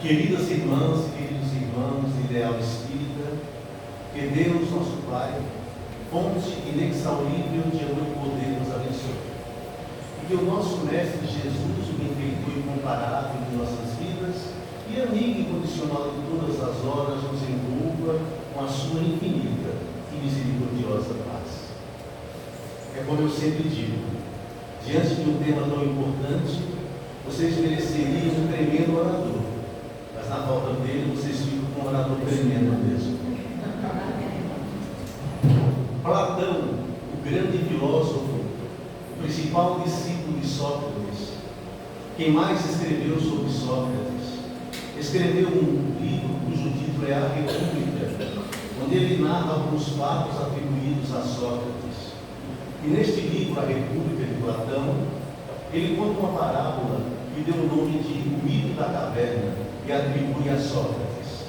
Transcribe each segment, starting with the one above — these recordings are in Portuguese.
Queridas irmãs, queridos irmãos, ideal espírita, que Deus, nosso Pai, fonte inexaurível de amor e poder, nos abençoe. E que o nosso Mestre Jesus, o benfeitor e comparável de nossas vidas, e amigo incondicional de todas as horas, nos envolva com a sua infinita e misericordiosa paz. É como eu sempre digo, diante de um tema tão importante, vocês mereceriam um tremendo orador, mas na falta dele, vocês ficam com um orador tremendo mesmo. Platão, o grande filósofo, o principal discípulo de Sócrates, quem mais escreveu sobre Sócrates, escreveu um livro cujo título é A República, onde ele narra alguns fatos atribuídos a Sócrates. E neste livro, A República de Platão, ele conta uma parábola que deu o nome de O Mito da Caverna e atribui a Sócrates.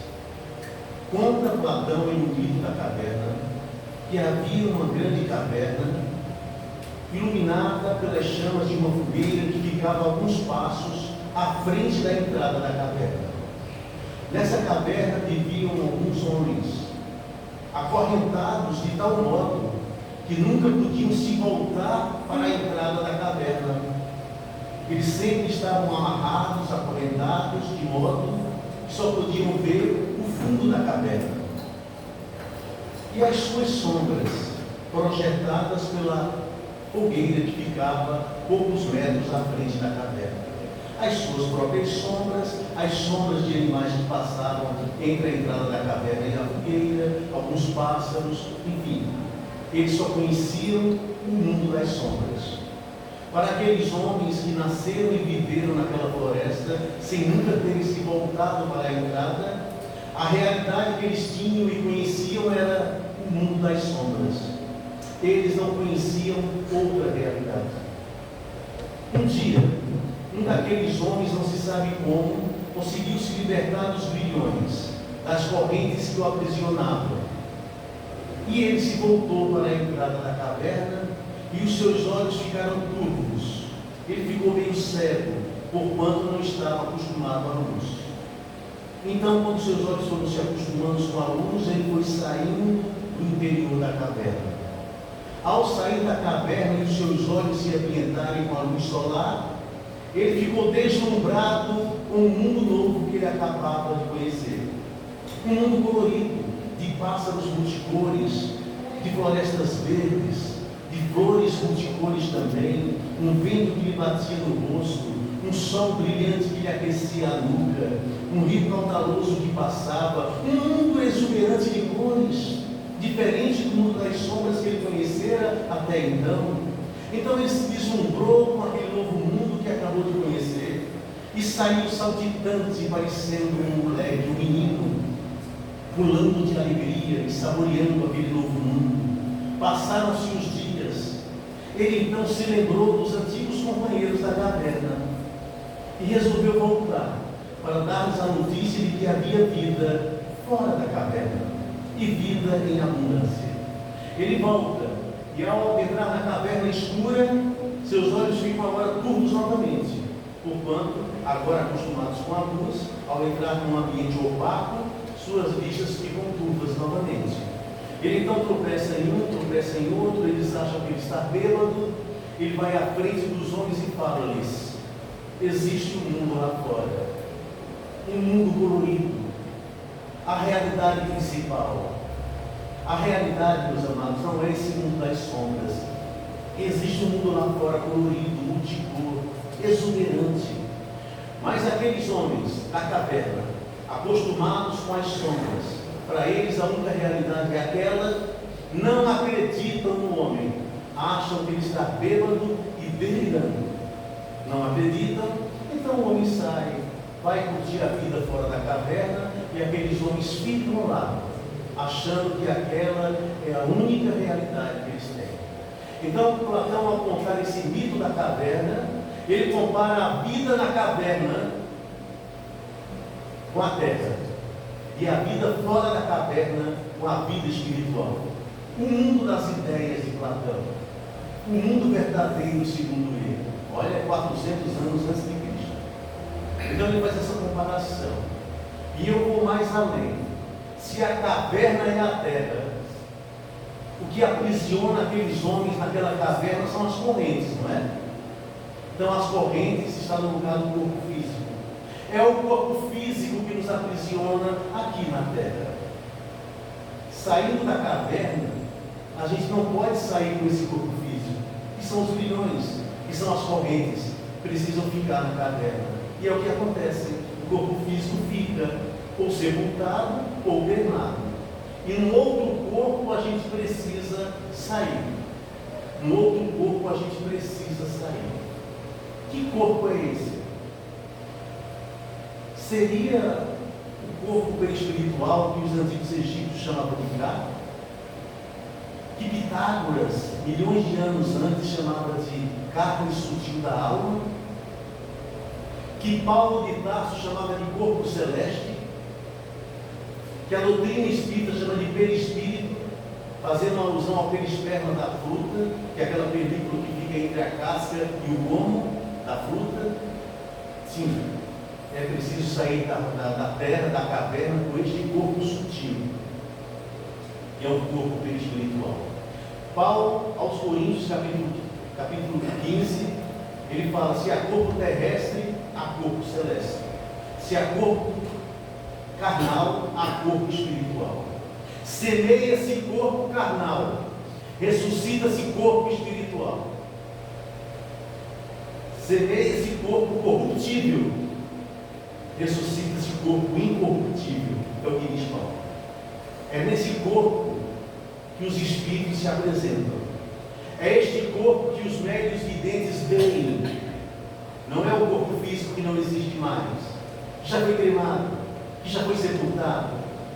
Conta Platão em O Mito da Caverna que havia uma grande caverna iluminada pelas chamas de uma fogueira que ficava a alguns passos à frente da entrada da caverna. Nessa caverna viviam alguns homens, acorrentados de tal modo que nunca podiam se voltar para a entrada da caverna. Eles sempre estavam amarrados, acorrentados, de modo que só podiam ver o fundo da caverna. E as suas sombras, projetadas pela fogueira que ficava poucos metros à frente da caverna. As suas próprias sombras, as sombras de animais que passavam entre a entrada da caverna e a fogueira, alguns pássaros, enfim. Eles só conheciam o mundo das sombras. Para aqueles homens que nasceram e viveram naquela floresta, sem nunca terem se voltado para a entrada, a realidade que eles tinham e conheciam era o mundo das sombras. Eles não conheciam outra realidade. Um dia, um daqueles homens, não se sabe como, conseguiu se libertar dos grilhões, das correntes que o aprisionavam. E ele se voltou para a entrada da caverna e os seus olhos ficaram turvos. Ele ficou meio cego, porquanto não estava acostumado à luz. Então, quando seus olhos foram se acostumando com a luz, ele foi saindo do interior da caverna. Ao sair da caverna e os seus olhos se ambientarem com a luz solar, ele ficou deslumbrado com um mundo novo que ele acabava de conhecer. Um mundo colorido, de pássaros multicores, de florestas verdes, de flores multicores também, um vento que lhe batia no rosto, um sol brilhante que lhe aquecia a nuca, um rio caudaloso que passava, um mundo exuberante de cores, diferente do mundo das sombras que ele conhecera até então. Então ele se deslumbrou com aquele novo mundo que acabou de conhecer e saiu saltitante, parecendo um moleque, um menino, pulando de alegria e saboreando aquele novo mundo. Passaram-se os dias. Ele então se lembrou dos antigos companheiros da caverna e resolveu voltar para dar-lhes a notícia de que havia vida fora da caverna e vida em abundância. Ele volta e, ao entrar na caverna escura, seus olhos ficam agora turvos novamente, porquanto, agora acostumados com a luz, ao entrar num ambiente opaco, suas vistas ficam turvas novamente. Ele então tropeça em um, tropeça em outro, eles acham que ele está bêbado, ele vai à frente dos homens e fala-lhes: existe um mundo lá fora, um mundo colorido, a realidade principal. A realidade, meus amados, não é esse mundo das sombras. Existe um mundo lá fora colorido, multicor, exuberante. Mas aqueles homens da caverna, acostumados com as sombras, para eles a única realidade é aquela, não acreditam no homem, acham que ele está bêbado e delirando. Não acreditam, então o homem sai, vai curtir a vida fora da caverna e aqueles homens ficam lá, achando que aquela é a única realidade que eles têm. Então, Platão, ao contar esse mito da caverna, ele compara a vida na caverna com a terra e a vida fora da caverna com a vida espiritual. O mundo das ideias de Platão, o mundo verdadeiro segundo ele. Olha, 400 anos antes de Cristo. Então ele faz essa comparação. E eu vou mais além. Se a caverna é a terra, o que aprisiona aqueles homens naquela caverna são as correntes, não é? Então as correntes estão no lugar do corpo físico. É o corpo físico que nos aprisiona aqui na terra. Saindo da caverna, a gente não pode sair com esse corpo físico, que são os grilhões, que são as correntes, precisam ficar na caverna. E é o que acontece, o corpo físico fica ou sepultado ou penado. E no outro corpo a gente precisa sair. No outro corpo a gente precisa sair. Que corpo é esse? Seria o corpo perispiritual que os antigos egípcios chamavam de Ka? Que Pitágoras, milhões de anos antes, chamava de carne sutil da alma? Que Paulo de Tarso chamava de corpo celeste? Que a doutrina espírita chama de perispírito, fazendo uma alusão ao perisperma da fruta, que é aquela película que fica entre a casca e o gomo da fruta. Sim, é preciso sair da terra, da caverna, com este corpo sutil, que é o corpo perispiritual. Paulo, aos Coríntios, capítulo 15, ele fala: se há corpo terrestre, há corpo celeste. Se há corpo carnal, há corpo espiritual. Semeia-se corpo carnal, ressuscita-se corpo espiritual. Semeia-se corpo corruptível, ressuscita-se corpo incorruptível. É o que diz Paulo. É nesse corpo que os espíritos se apresentam. É este corpo que os médiuns videntes veem. Não é o corpo físico que não existe mais, que já foi cremado, que já foi sepultado.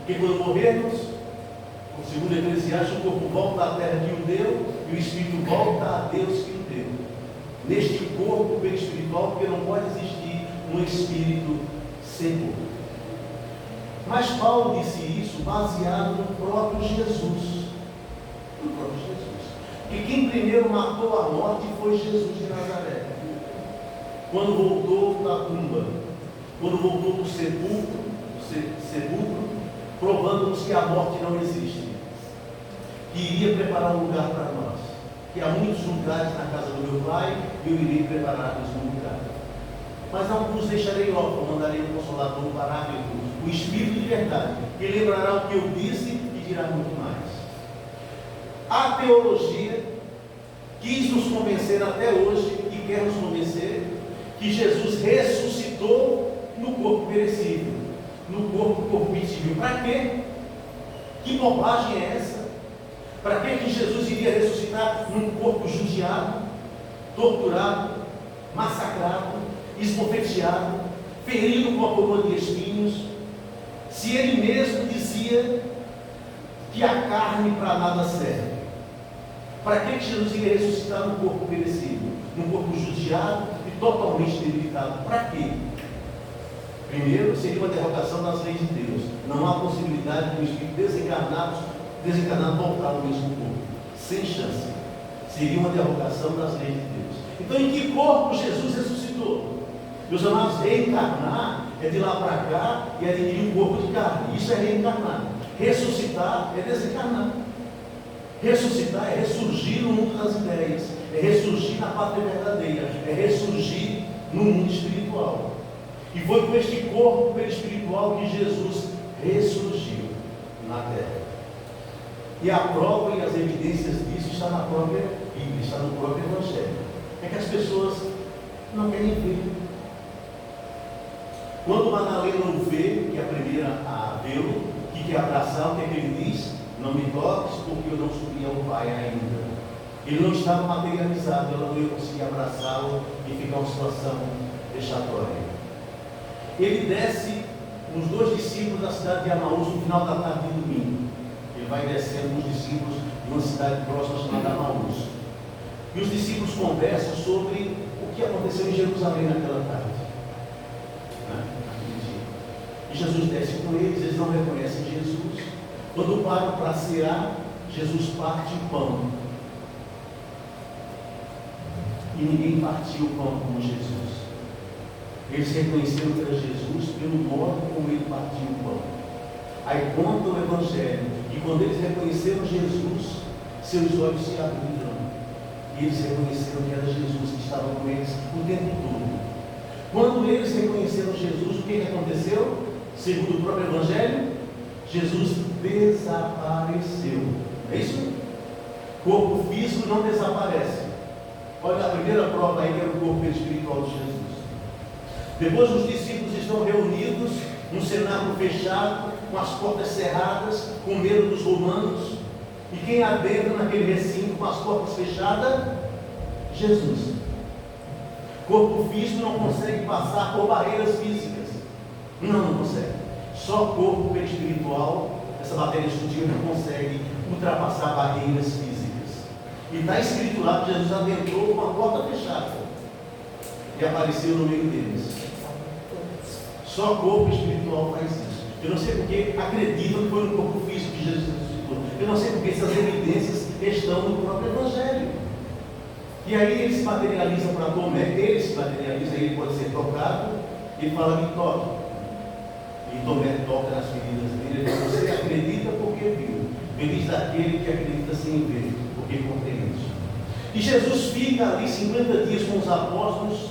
Porque quando morrermos, segundo Eclesiastes, o corpo volta à terra que o deu e o espírito volta a Deus que o deu. Neste corpo perispiritual, porque não pode existir um espírito sem corpo. Mas Paulo disse isso baseado no próprio Jesus. No próprio Jesus. Porque quem primeiro matou a morte foi Jesus de Nazaré. Quando voltou da tumba, quando voltou do sepulcro, provando-nos que a morte não existe, que iria preparar um lugar para nós, que há muitos lugares na casa do meu Pai, e eu irei preparar-nos um lugar. Mas não vos deixarei órfãos, mandarei um Consolador, um Paráclito, o Espírito de verdade, que lembrará o que eu disse e dirá muito mais. A teologia quis nos convencer até hoje, e quer nos convencer, que Jesus ressuscitou no corpo perecível, no corpo corruptível. Para quê? Que bobagem é essa? Para que Jesus iria ressuscitar num corpo judiado, torturado, massacrado, esbofeteado, ferido com a coroa de espinhos, se ele mesmo dizia que a carne para nada serve? Para que Jesus iria ressuscitar num corpo perecível, num corpo judiado e totalmente debilitado? Para quê? Primeiro, seria uma derrogação das leis de Deus. Não há possibilidade de um espírito desencarnado voltar ao mesmo corpo. Sem chance. Seria uma derrogação das leis de Deus. Então, em que corpo Jesus ressuscitou? Meus amados, reencarnar é de lá para cá e adquirir um corpo de carne. Isso é reencarnar. Ressuscitar é desencarnar. Ressuscitar é ressurgir no mundo das ideias. É ressurgir na pátria verdadeira. É ressurgir no mundo espiritual. E foi com este corpo perispiritual que Jesus ressurgiu na terra. E a prova e as evidências disso está na própria Bíblia, está no próprio Evangelho. É que as pessoas não querem ver. Quando Madalena o vê, que é a primeira a vê-lo, que quer abraçar, o que é que ele diz? Não me toques, porque eu não subi ao Pai ainda. Ele não estava materializado, ela não ia conseguir abraçá-lo e ficar uma situação vexatória. Ele desce com os 2 discípulos da cidade de Amaús no final da tarde de domingo. Ele vai descendo com os discípulos de uma cidade próxima chamada Amaús. E os discípulos conversam sobre o que aconteceu em Jerusalém naquela tarde. E Jesus desce com eles não reconhecem Jesus. Quando param para cear, Jesus parte o pão. E ninguém partiu o pão como Jesus. Eles reconheceram que era Jesus pelo modo como ele partia o pão. Aí conta o Evangelho que quando eles reconheceram Jesus, seus olhos se abriram. E eles reconheceram que era Jesus que estava com eles o tempo todo. Quando eles reconheceram Jesus, o que aconteceu? Segundo o próprio Evangelho, Jesus desapareceu. É isso? Corpo físico não desaparece. Olha a primeira prova aí, que era o corpo espiritual de Jesus. Depois os discípulos estão reunidos num cenáculo fechado, com as portas cerradas, com medo dos romanos. E quem adentra naquele recinto com as portas fechadas? Jesus. Corpo físico não consegue passar por barreiras físicas. Não consegue. Só corpo espiritual, essa matéria sutil, não consegue ultrapassar barreiras físicas. E está escrito lá que Jesus adentrou com a porta fechada e apareceu no meio deles. Só corpo espiritual faz isso. Eu não sei porque acreditam que foi no corpo físico que Jesus ressuscitou. Eu não sei porque essas evidências estão no próprio Evangelho. E aí ele se materializa para Tomé, ele pode ser tocado, e fala: me toque. E Tomé toca nas feridas dele. Ele diz: você acredita porque viu. Feliz daquele que acredita sem ver, porque compreende. E Jesus fica ali 50 dias com os apóstolos,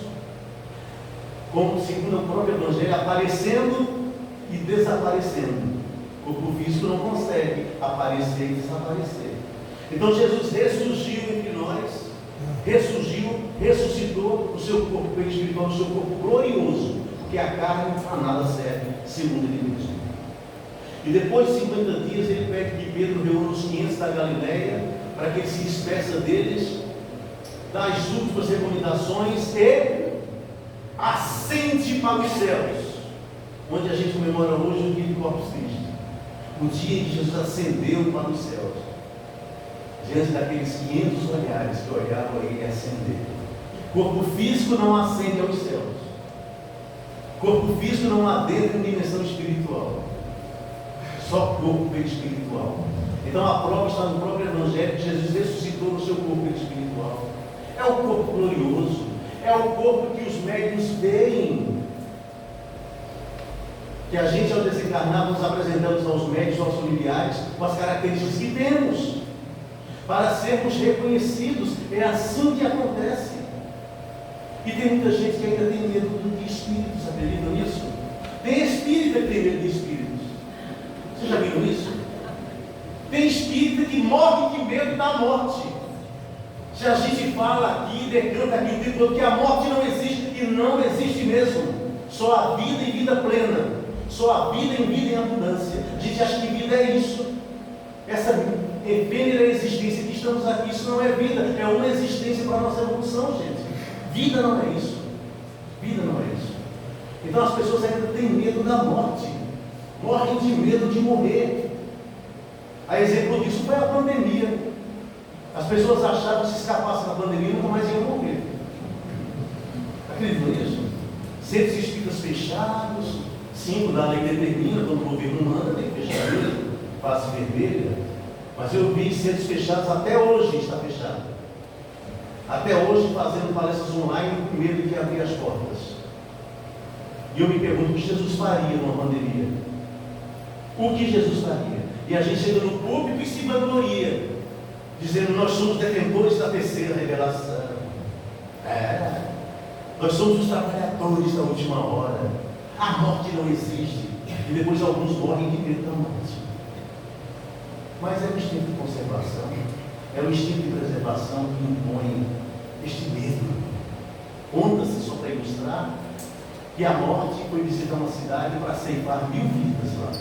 como segundo o próprio Evangelho, aparecendo e desaparecendo. O corpo físico não consegue aparecer e desaparecer. Então Jesus ressurgiu entre nós, ressuscitou o seu corpo espiritual, o seu corpo glorioso, porque a carne a nada serve, segundo ele mesmo. E depois de 50 dias ele pede que Pedro reúna os 500 da Galileia, para que ele se despeça deles, dá as últimas recomendações e ascende para os céus, onde a gente comemora hoje o dia do Corpus Christi, o dia em que Jesus ascendeu para os céus, diante daqueles 500 olhares que olhavam a ele ascender. Corpo físico não ascende aos céus, corpo físico não adentra em dimensão espiritual, só corpo espiritual. Então a prova está no próprio Evangelho que Jesus ressuscitou no seu corpo espiritual. É o corpo glorioso, é o corpo que os médiuns veem, que a gente, ao desencarnar, nos apresentamos aos médiuns, aos familiares, com as características que temos, para sermos reconhecidos. É assim que acontece. E tem muita gente que ainda tem medo de espíritos, acreditam nisso? Tem espírita que tem medo de espíritos. Vocês já viram isso? Tem espírita que morre de medo da morte. Se a gente fala aqui, decanta aqui o tempo todo que a morte não existe, e não existe mesmo. Só a vida e vida plena. Só a vida em vida em abundância. A gente acha que vida é isso. Essa efêmera existência que estamos aqui, isso não é vida, é uma existência para a nossa evolução, gente. Vida não é isso. Vida não é isso. Então as pessoas ainda têm medo da morte. Morrem de medo de morrer. A exemplo disso foi a pandemia. As pessoas achavam que se escapassem da pandemia nunca mais iam morrer. Acreditam nisso? Centros espíritas fechados, 5 da lei determina, quando o governo manda, tem que fechar mesmo, face vermelha. Mas eu vi centros fechados, até hoje está fechado. Até hoje fazendo palestras online com medo de abrir as portas. E eu me pergunto o que Jesus faria numa pandemia. O que Jesus faria? E a gente chega no púlpito e se vangloria, dizendo: nós somos detentores da terceira revelação. Nós somos os trabalhadores da última hora. A morte não existe. E depois alguns morrem de medo da morte. Mas é o instinto de conservação, é o instinto de preservação que impõe este medo. Conta-se, só para ilustrar, que a morte foi visitar uma cidade para ceifar 1000 vidas lá.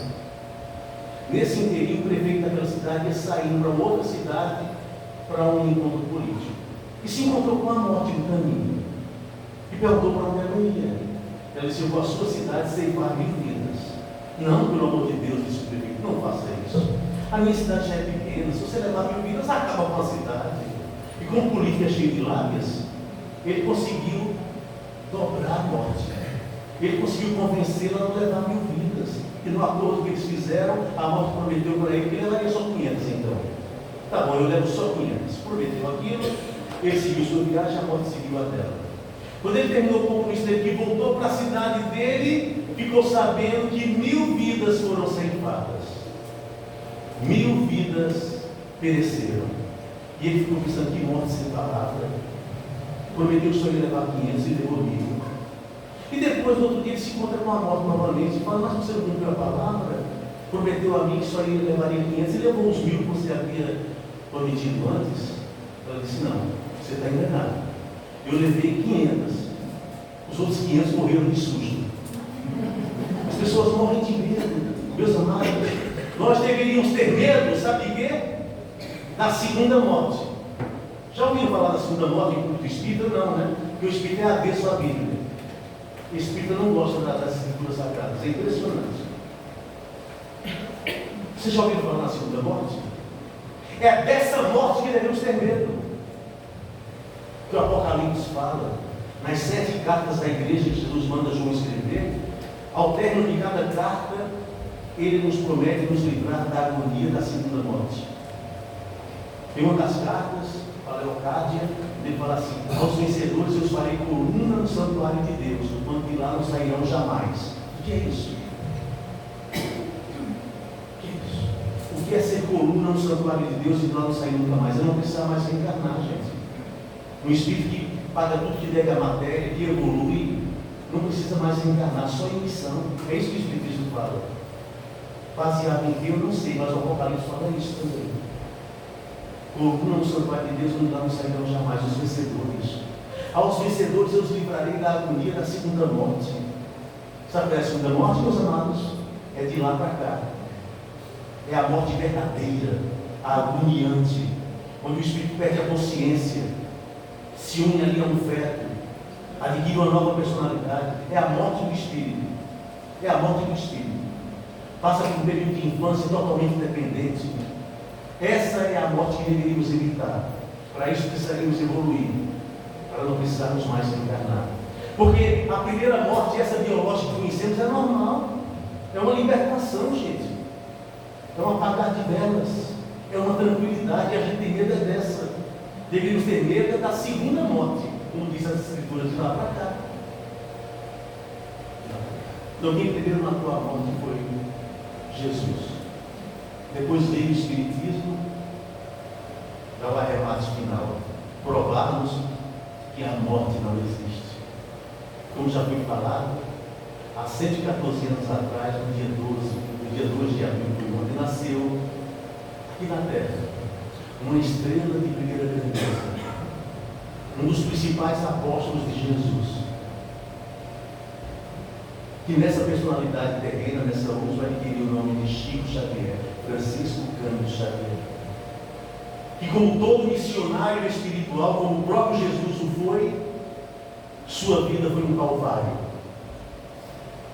Nesse inteirinho, o prefeito daquela cidade ia sair para outra cidade para um encontro político. E se encontrou com a morte no caminho. E perguntou para onde ela ia. Ela disse: eu vou à sua cidade ceifar 1000 vidas. Não, pelo amor de Deus, disse o prefeito, não faça isso. A minha cidade já é pequena, se você levar 1000 vidas, acaba com a cidade. E como o político é cheio de lábias, ele conseguiu dobrar a morte. Ele conseguiu convencê-la a não levar 1000 vidas. E no acordo que eles fizeram, a morte prometeu para ele que ele levaria só 500 então. Tá bom, eu levo só 500. Prometeu aquilo, ele seguiu sua viagem, a morte seguiu a dela. Quando ele terminou o compromisso dele, que voltou para a cidade dele, ficou sabendo que 1000 vidas foram ceifadas. 1000 vidas pereceram. E ele ficou pensando que morte sem palavra. Prometeu que só ia levar 500 e levou 1000. E depois, no outro dia, ele se encontra com a morte novamente e fala: mas você não cumpriu a palavra? Prometeu a mim que só levaria 500 e levou os 1000 que você havia prometido antes. Ela disse: não, você está enganado. Eu levei 500. Os outros 500 morreram de susto. As pessoas morrem de medo. Meus amados, nós deveríamos ter medo, sabe de quê? Da segunda morte. Já ouviram falar da segunda morte em culto espírita? Não, né? Porque o espírito é avesso à Bíblia. O espírito não gosta das escrituras sagradas. É impressionante. Você já ouviu falar na segunda morte? É dessa morte que devemos ter medo. Que o Apocalipse fala, nas 7 cartas da igreja que Jesus manda João escrever, ao término de cada carta, ele nos promete nos livrar da agonia da segunda morte. Em uma das cartas, para a Leocádia, ele fala assim: aos vencedores eu os farei coluna no santuário de Deus, do quanto de lá não sairão jamais. O que é isso? O que é ser coluna no santuário de Deus e de lá não sair nunca mais? Eu não precisava mais reencarnar, gente. Um espírito que paga tudo que deve à matéria, que evolui, não precisa mais reencarnar, só em missão. É isso que o Espiritismo fala. Baseado em que eu não sei, mas o Apocalipse fala isso também. Coluna no santuário de Deus, onde lá não sairão jamais os vencedores. Aos vencedores eu os livrarei da agonia da segunda morte. Sabe o que é a segunda morte, meus amados? É de lá para cá. É a morte verdadeira, a agoniante, onde o espírito perde a consciência, se une ali a um feto, adquire uma nova personalidade. É a morte do espírito. É a morte do espírito. Passa por um período de infância totalmente dependente. Essa é a morte que deveríamos evitar. Para isso precisaríamos evoluir, para não precisarmos mais reencarnar. Porque a primeira morte, essa biológica que conhecemos, é normal. É uma libertação, gente. É um apagar de velas. É uma tranquilidade. E a gente tem medo é dessa. Deveríamos ter medo da segunda morte, como diz as escrituras, de lá para cá. Então, quem primeiro matou a morte foi Jesus. Depois veio o Espiritismo, dá o arremate final, provar-nos que a morte não existe. Como já foi falado, há 114 anos atrás, no dia 2 de abril, onde nasceu, aqui na Terra, uma estrela de primeira grandeza, um dos principais apóstolos de Jesus, que nessa personalidade terrena, nessa luz, vai adquirir o nome de Chico Xavier, Francisco Cândido Xavier, que, como todo missionário espiritual, como o próprio Jesus o foi, sua vida foi um calvário,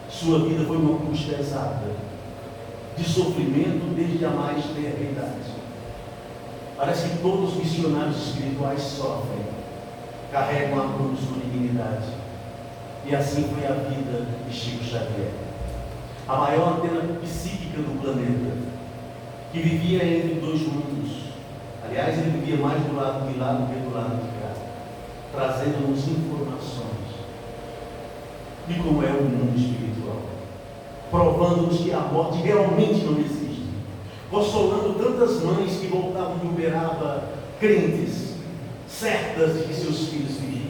sua vida foi uma cruz pesada, de sofrimento desde a mais tenra idade. Parece que todos os missionários espirituais sofrem, carregam a cruz com dignidade. E assim foi a vida de Chico Xavier, a maior antena psíquica do planeta, que vivia entre dois mundos. Aliás, ele vivia mais do lado de lá do que do lado de cá, trazendo-nos informações de como é o mundo espiritual, provando-nos que a morte realmente não existe, consolando tantas mães que voltavam de Uberaba crentes, certas de que seus filhos viviam.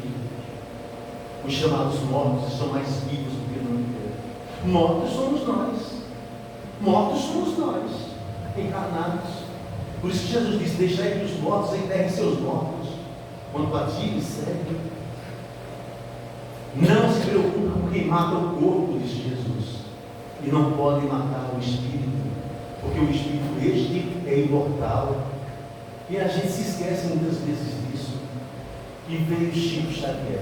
Os chamados mortos estão mais vivos do que nunca. Mortos somos nós. Mortos somos nós, encarnados. Por isso que Jesus disse: deixai que os mortos enterrem seus mortos, quanto a ti, segue. Não se preocupe com quem mata o corpo, disse Jesus, e não pode matar o espírito, porque o espírito este é imortal. E a gente se esquece muitas vezes disso. E veio Chico Xavier,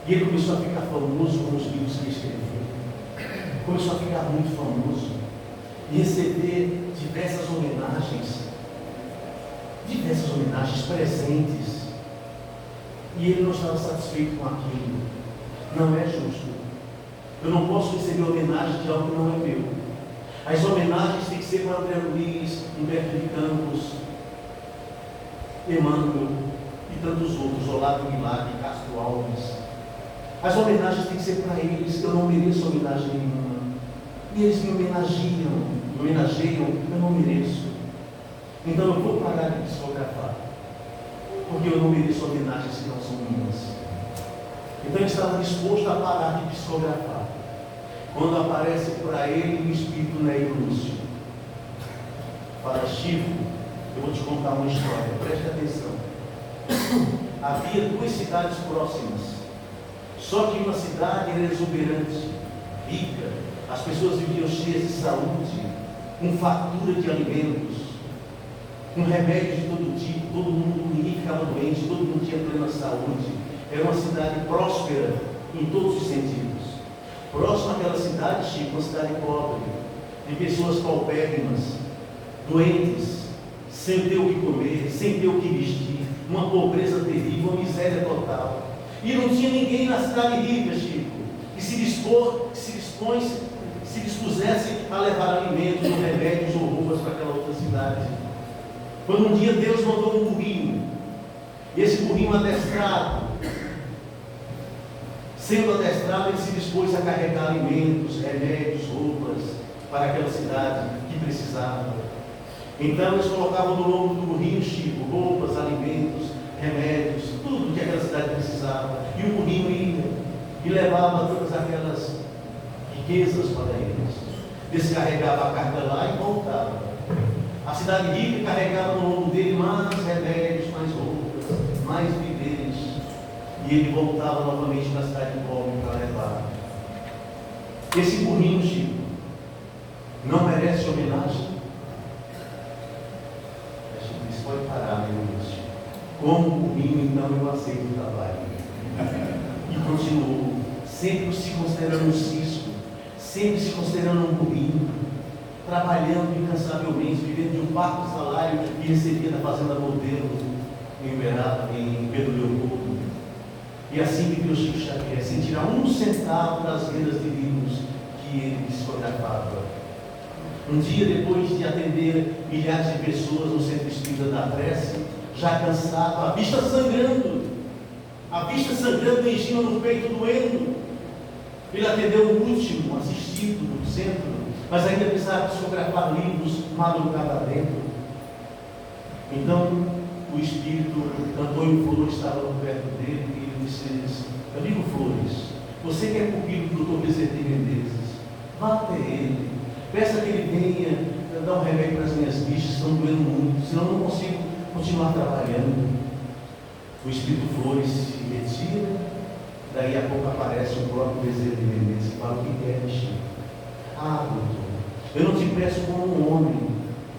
e ele começou a ficar famoso com os livros que escreveu, começou a ficar muito famoso e receber diversas homenagens, presentes. E ele não estava satisfeito com aquilo. Não é justo. Eu não posso receber homenagem de algo que não é meu. As homenagens têm que ser para André Luiz, Humberto de Campos, Emmanuel e tantos outros, Olavo Bilac, Castro Alves, As homenagens têm que ser para eles. Eu não mereço homenagem nenhuma. E eles me homenageiam, eu não mereço. Então eu vou parar de psicografar, porque eu não mereço homenagens que não são minhas. Então ele estava disposto a parar de psicografar, quando aparece para ele o espírito Neio Lúcio. Fala: Chico, eu vou te contar uma história, preste atenção. Havia 2 cidades próximas, só que uma cidade era exuberante, rica, as pessoas viviam cheias de saúde, com fartura de alimentos, com remédios de todo tipo, todo mundo, ninguém ficava doente, todo mundo tinha plena saúde. Era uma cidade próspera em todos os sentidos. Próximo àquela cidade, Chico, uma cidade pobre, de pessoas paupérrimas, doentes, sem ter o que comer, sem ter o que vestir, uma pobreza terrível, uma miséria total. E não tinha ninguém na cidade rica, Chico, que se dispusesse a levar alimentos ou remédios ou roupas para aquela outra cidade. Quando um dia Deus mandou um burrinho, e esse burrinho adestrado, sendo adestrado, ele se dispôs a carregar alimentos, remédios, roupas para aquela cidade que precisava. Então eles colocavam no lombo do burrinho, Chico, roupas, alimentos, remédios, tudo que aquela cidade precisava. E o burrinho ia e levava todas aquelas riquezas para eles. Descarregava a carga lá e voltava. A cidade rica carregava no lombo dele mais remédios, mais roupas, mais víveres. E ele voltava novamente para a cidade pobre para levar. Esse burrinho, Chico, não merece homenagem? Chico disse: pode parar, meu Deus. Como burrinho, então eu aceito o trabalho. E continuou, sempre se considerando um cisco, sempre se considerando um burrinho, trabalhando incansavelmente, vivendo de um parco salário que recebia da fazenda Modelo em Pedro Leopoldo. E assim viveu Chico Xavier, sem tirar um centavo das vendas de livros que ele psicografava. Um dia, depois de atender milhares de pessoas no centro espírita da prece, já cansado, a vista sangrando em cima no peito doendo, ele atendeu o último assistido do centro, mas ainda precisava psicografar livros madrugada dentro. Então, o espírito Antônio Flores estava perto dele e ele disse: amigo Flores, você que é pupilo do Dr. Bezerra de Menezes, vá até ele, peça que ele venha dar um remédio para as minhas bichas que estão doendo muito, senão eu não consigo continuar trabalhando. O espírito Flores se retira, daí a pouco aparece o próprio Bezerra de Menezes e fala: o que quer, Chico? Ah, doutor, eu não te peço como um homem,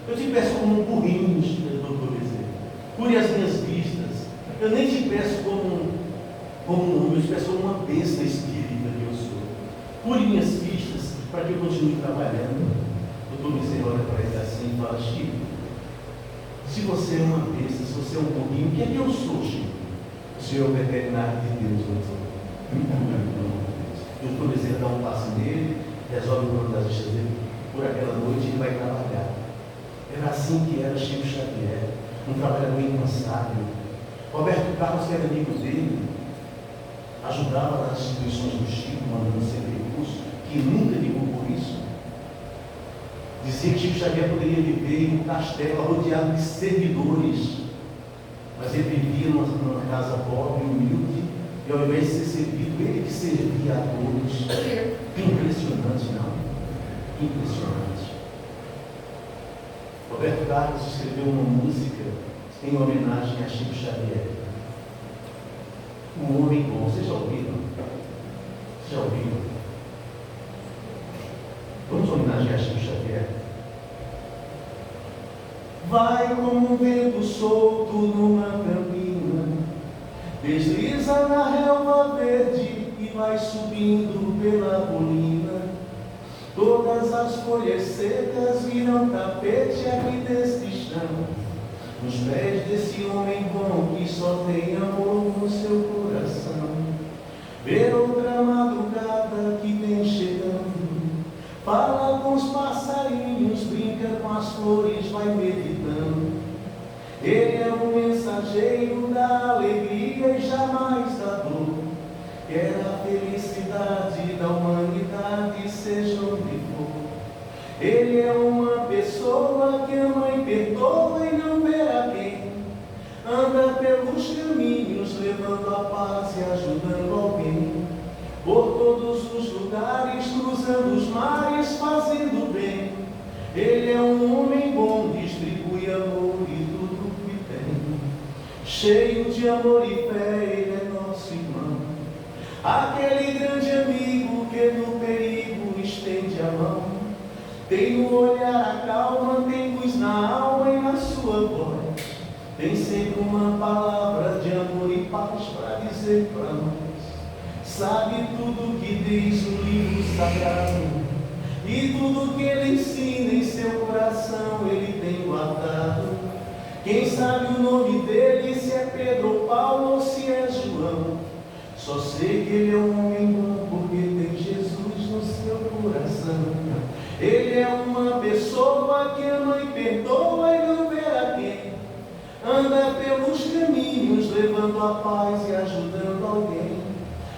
eu te peço como um burrinho, doutor Bezerra. Cure as minhas vistas. Eu nem te peço como um homem, eu te peço como uma besta espírita que eu sou. Cure minhas vistas para que eu continue trabalhando. O doutor Bezerra olha para ele assim e fala: Chico, se você é uma besta, se você é um burrinho, o que é que eu sou, Chico? O senhor é o veterinário de Deus, doutor. O doutor Bezerra dá um passo nele, resolve o problema das vistas dele. Por aquela noite ele vai trabalhar. Era assim que era Chico Xavier, um trabalhador incansável. Roberto Carlos, que era amigo dele, ajudava nas instituições do Chico, mandando ser recurso, que nunca ligou por isso. Dizia que Chico Xavier poderia viver em um castelo rodeado de servidores, mas ele vivia numa casa pobre, humilde, e ao invés de ser servido, ele que servia a todos. Impressionante, não? Impressionante. Roberto Carlos escreveu uma música em homenagem a Chico Xavier. Um homem bom. Vocês já ouviram? Já ouviram? Vamos homenagear Chico Xavier. Vai como um vento solto numa campina, desliza na relva verde e vai subindo pela colina. Todas as folhas secas viram tapete aqui deste chão, nos pés desse homem bom que só tem amor no seu coração. Ver outra madrugada que vem chegando, fala com os passarinhos, brinca com as flores, vai meditando. Ele é o mensageiro da alegria e jamais da dor. quer a felicidade da humanidade, seja onde for. Ele é uma pessoa que ama e perdoa e não vê a quem. Anda pelos caminhos, levando a paz e ajudando alguém. Por todos os lugares, cruzando os mares, fazendo bem. Ele é um homem bom, distribui amor e tudo que tem. Cheio de amor e fé, ele é nosso irmão. Aquele grande amigo que no perigo estende a mão. Tem no olhar a calma, tem luz na alma e na sua voz. Tem sempre uma palavra de amor e paz para dizer para nós. Sabe tudo que diz o livro sagrado, e tudo que ele ensina em seu coração ele tem guardado. Quem sabe o nome dele, se é Pedro ou Paulo ou se é João. Só sei que ele é um homem bom porque tem Jesus no seu coração. Ele é uma pessoa que ama e perdoa e não vê a quem. Anda pelos caminhos, levando a paz e ajudando alguém.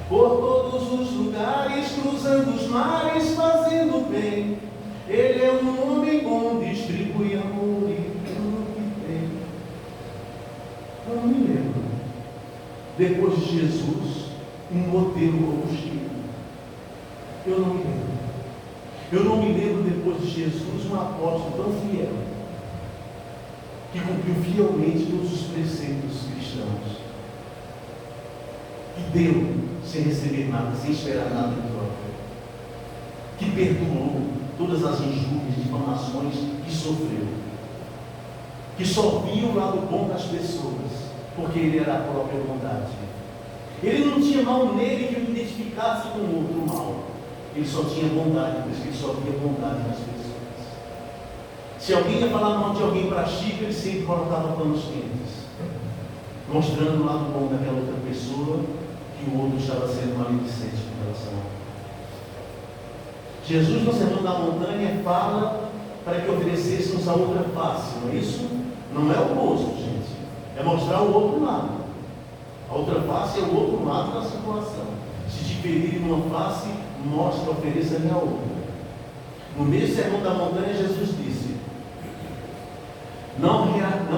Por todos os lugares, cruzando os mares, fazendo bem. Ele é um homem bom, distribui amor e tudo que tem. Eu não me lembro, depois de Jesus, um modelo como Chico. Eu não me lembro. Eu não me lembro, depois de Jesus, um apóstolo tão fiel, que cumpriu fielmente todos os preceitos cristãos, que deu sem receber nada, sem esperar nada em troca, que perdoou todas as injúrias, difamações que sofreu, que só via o lado bom das pessoas, porque ele era a própria bondade. Ele não tinha mal nele que o identificasse com o outro mal. Ele só tinha bondade, por isso que ele só via bondade nas pessoas. Se alguém ia falar mal de alguém para Chico, ele sempre colocava panos quentes, mostrando o lado bom daquela outra pessoa, que o outro estava sendo maledicente com relação a ele. Jesus, no Sermão da Montanha, fala para que oferecêssemos a outra face, não é isso? Não é o oposto, gente. É mostrar o outro lado. A outra face é o outro lado da situação. Se te ferirem numa face, mostra, ofereça-lhe a outra. No mesmo Sermão da Montanha, Jesus disse: não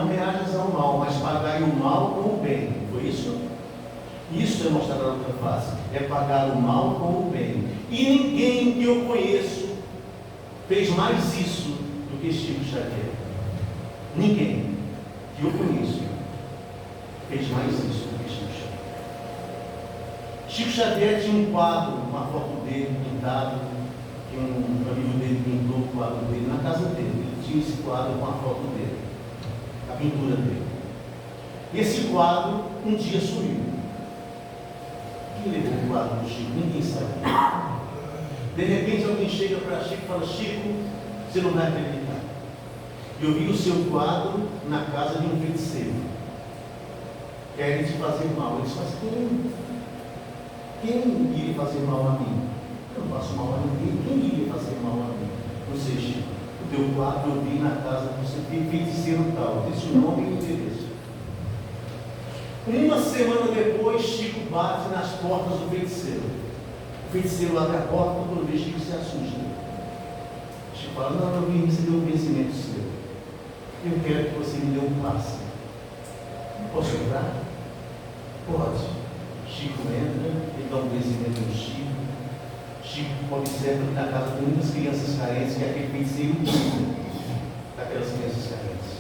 reajas ao mal, mas pagai o mal com o bem. Foi isso? Isso é mostrar a outra face. É pagar o mal com o bem. E ninguém que eu conheço fez mais isso do que Chico Xavier. Ninguém que eu conheço fez mais isso do que Chico Xavier. Chico Xavier tinha um quadro, uma foto dele pintado, que um amigo dele pintou o quadro dele na casa dele. Ele tinha esse quadro com a foto dele, a pintura dele. E esse quadro um dia sumiu. Quem levou o quadro do Chico? Ninguém sabia. De repente alguém chega para Chico e fala: Chico, você não vai acreditar. Eu vi o seu quadro na casa de um feiticeiro. Querem te fazer mal. Ele disse: mas quem iria fazer mal a mim? Eu não faço mal a ninguém. Quem iria fazer mal a mim? Não sei, Chico. O teu quadro eu vi na casa do seu feiticeiro tal. Disse o nome e o endereço. Uma semana depois, Chico bate nas portas do feiticeiro. O feiticeiro abre a porta, quando vê Chico se assusta. Chico fala: não, eu vim receber um conhecimento seu. Eu quero que você me dê um passe. Posso entrar? Pode. Chico entra, ele dá um conhecimento no Chico. Chico observa que na casa tem muitas crianças carentes, que aquele feiticeiro cuida daquelas crianças carentes.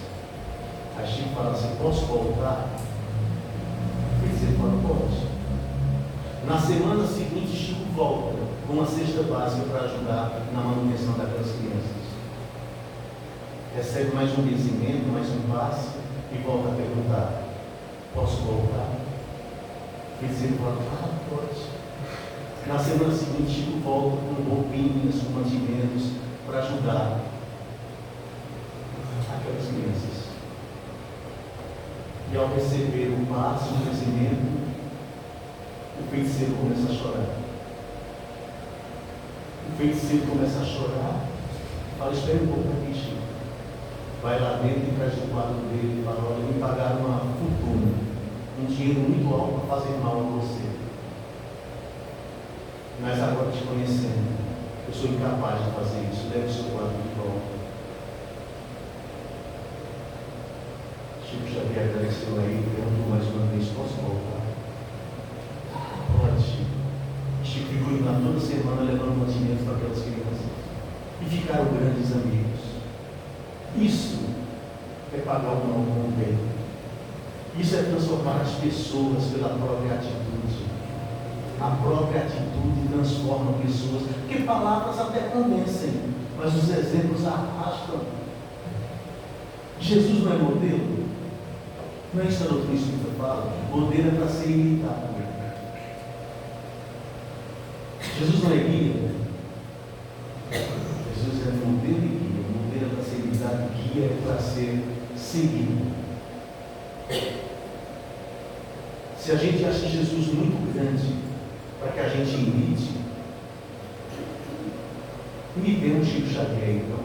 Aí Chico fala assim: posso voltar? Ele fala: pode. Na semana seguinte, Chico volta com uma cesta básica para ajudar na manutenção daquelas crianças. Recebe mais um benzimento, mais um passe e volta a perguntar: posso voltar? Ele fala: pode. Na semana seguinte, Chico volta com roupinhas, com mantimentos para ajudar aquelas crianças. E ao receber o passe, o crescimento, o feiticeiro começa a chorar. O feiticeiro começa a chorar. Fala: espere um pouco aqui, Chico. Vai lá dentro e traz o quadro dele e fala: olha, me pagaram uma fortuna, um dinheiro muito alto para fazer mal a você. Mas agora te conhecendo, eu sou incapaz de fazer isso. Leve o seu quadro de volta. Chico Xavier agradeceu aí, perguntou mais uma vez: posso voltar? Pode, Chico. Chico ficou indo lá toda semana levando mantimentos para aquelas crianças. E ficaram grandes amigos. Isso é pagar o mal com o bem. Isso é transformar as pessoas pela própria atitude. A própria atitude transforma pessoas. Porque palavras até convencem, mas os exemplos arrastam. Jesus não é modelo? Não é isso que a doutrina espírita fala? Modelo é para ser imitado. Jesus não é guia. Jesus é modelo e guia. Modelo é para ser imitado, guia é para ser seguido. Se a gente acha Jesus muito grande para que a gente imite, imitemos Chico Xavier, então,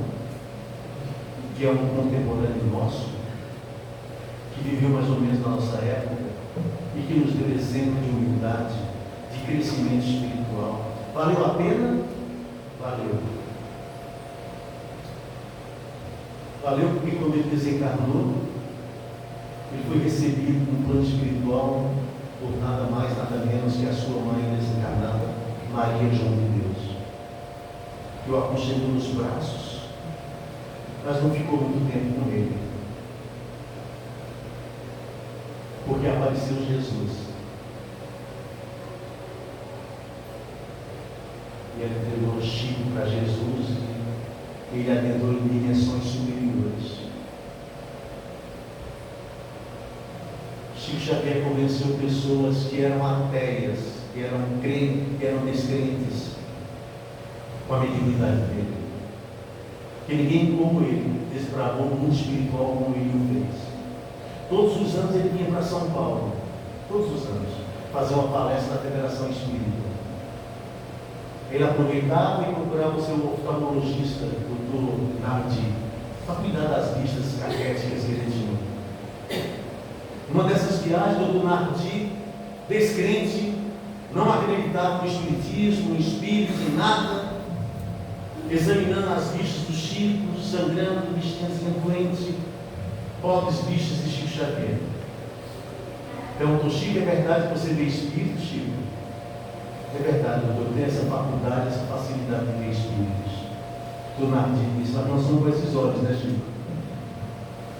que é um contemporâneo nosso, que viveu mais ou menos na nossa época e que nos deu exemplo de humildade, de crescimento espiritual. Valeu a pena? Valeu. Valeu porque quando ele desencarnou, ele foi recebido no plano espiritual por nada mais, nada menos que a sua mãe desencarnada, Maria João de Deus, que o aconchegou nos braços, mas não ficou muito tempo com ele, porque apareceu Jesus. E ele entregou Chico para Jesus e ele adentrou em dimensões superiores. Chico Xavier convenceu pessoas que eram ateias, que eram crentes, que eram descrentes, com a mediunidade dele. Que ninguém como ele desbravou o mundo espiritual como ele o fez. Todos os anos ele vinha para São Paulo, todos os anos, fazer uma palestra na Federação Espírita. Ele aproveitava e procurava o seu oftalmologista, o Dr. Nardi, para cuidar das vistas caquéticas que ele tinha. Numa dessas viagens, o Dr. Nardi, descrente, não acreditava no espiritismo, no espírito, em nada, examinando as vistas do Chico, sangrando, bichinhazinha doente, pobres bichas de Chico Xavier. Perguntou: Chico, é verdade que você vê espírito, Chico? É verdade, doutor, eu tenho essa faculdade, essa facilidade de ver espíritos. O Nardi disse: mas nós somos com esses olhos, né, Chico?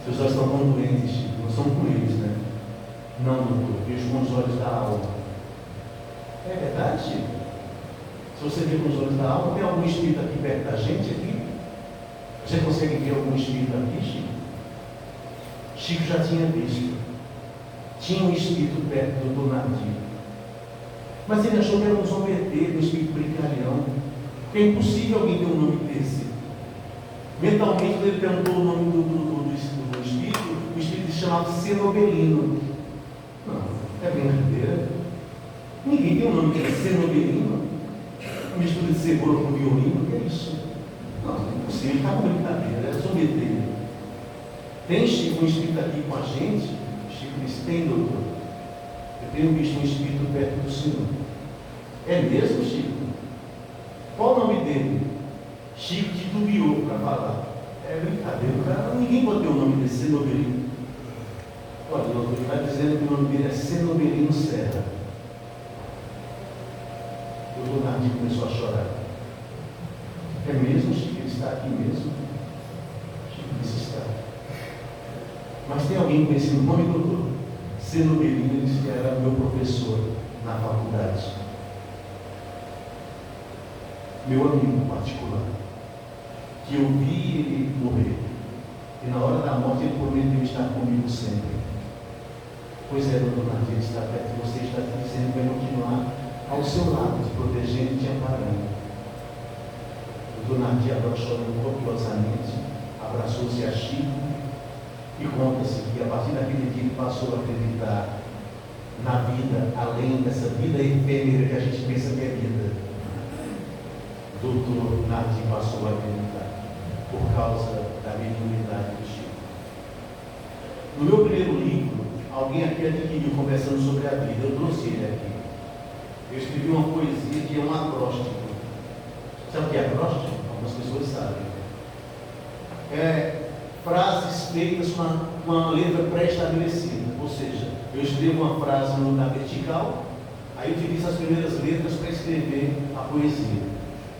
Seus olhos estão tão doentes, Chico, nós somos com eles, né? Não, doutor, eu vejo com os olhos da alma. É verdade, Chico? Se você vê com os olhos da alma, tem algum espírito aqui perto da gente aqui? Você consegue ver algum espírito aqui, Chico? Chico já tinha visto. Tinha um espírito perto do Dr. Nardi. Mas ele achou que era um zombeteiro, um espírito brincalhão. Porque é impossível alguém ter um nome desse. Mentalmente, quando ele perguntou o nome do espírito, o espírito se chamava Cenobelino. Não, é brincadeira. Ninguém tem um nome que é Cenobelino. Mistura de cebola com violino, que é isso? Não, é impossível, está com brincadeira, é zombeteiro. Tem Chico, um espírito aqui com a gente? Chico disse: tem, doutor. Eu tenho visto um espírito perto do Senhor. É mesmo, Chico? Qual o nome dele? Chico titubeou para falar. É brincadeira, o cara, ninguém pode ter o nome desse Cenobelino. Olha, doutor, ele está dizendo que o nome dele é Cenobelino Serra. O doutor Nardi começou a chorar. É mesmo, Chico? Ele está aqui mesmo? Chico disse: está. Mas tem alguém com esse nome, doutor? Cenobelino, ele disse que era meu professor na faculdade. Meu amigo particular, que eu vi ele morrer. E na hora da morte ele prometeu estar comigo sempre. Pois é, doutor Nardi, ele está perto de você, está dizendo que vai continuar ao seu lado, te protegendo e te amparando. O doutor Nardi agora chorando copiosamente, abraçou-se a Chico. E conta-se que a partir daquele dia ele passou a acreditar na vida, além dessa vida efêmera que a gente pensa que é vida. Doutor Nardi passou a acreditar por causa da mediunidade do Chico. No meu primeiro livro, alguém aqui adquiriu conversando sobre a vida. Eu trouxe ele aqui. Eu escrevi uma poesia que é um acróstico. Sabe o que é acróstico? Algumas pessoas sabem. É frases feitas com uma letra pré-estabelecida. Ou seja, eu escrevo uma frase no lugar vertical, aí eu utilizo as primeiras letras para escrever a poesia.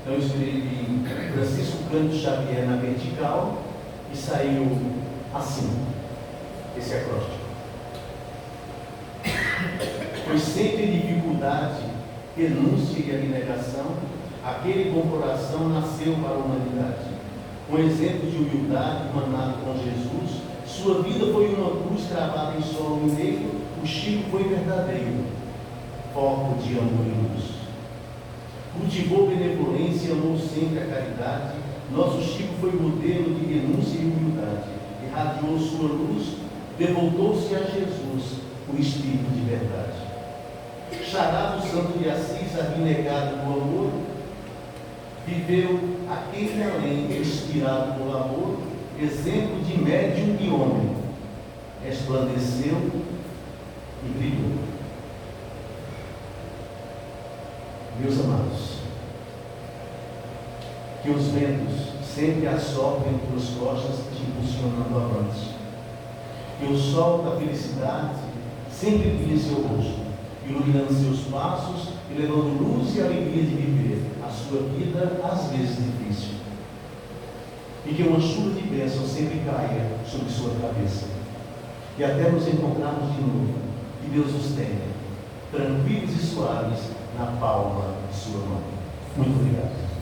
Então eu escrevi Francisco Cândido Xavier na vertical e saiu assim, esse acróstico. Pois sempre em dificuldade, renúncia e abnegação, aquele com coração nasceu para a humanidade. Com exemplo de humildade, manado com Jesus, sua vida foi uma cruz cravada em solo negro, o Chico foi verdadeiro, foco de amor e luz. Cultivou benevolência, amou sempre a caridade, nosso Chico foi modelo de renúncia e humildade, irradiou sua luz, devoltou-se a Jesus, o Espírito de verdade. Xará do Santo de Assis, abnegado do amor, viveu aquele além, inspirado por amor, exemplo de médium e homem, resplandeceu e brilhou. Meus amados, que os ventos sempre assoprem tuas costas, te impulsionando avante. Que o sol da felicidade sempre brilhe seu rosto, iluminando seus passos e levando luz e alegria de viver a sua vida, às vezes difícil. E que uma chuva de bênção sempre caia sobre sua cabeça. E até nos encontrarmos de novo, que Deus os tenha, tranquilos e suaves, na palma de sua mão. Muito obrigado.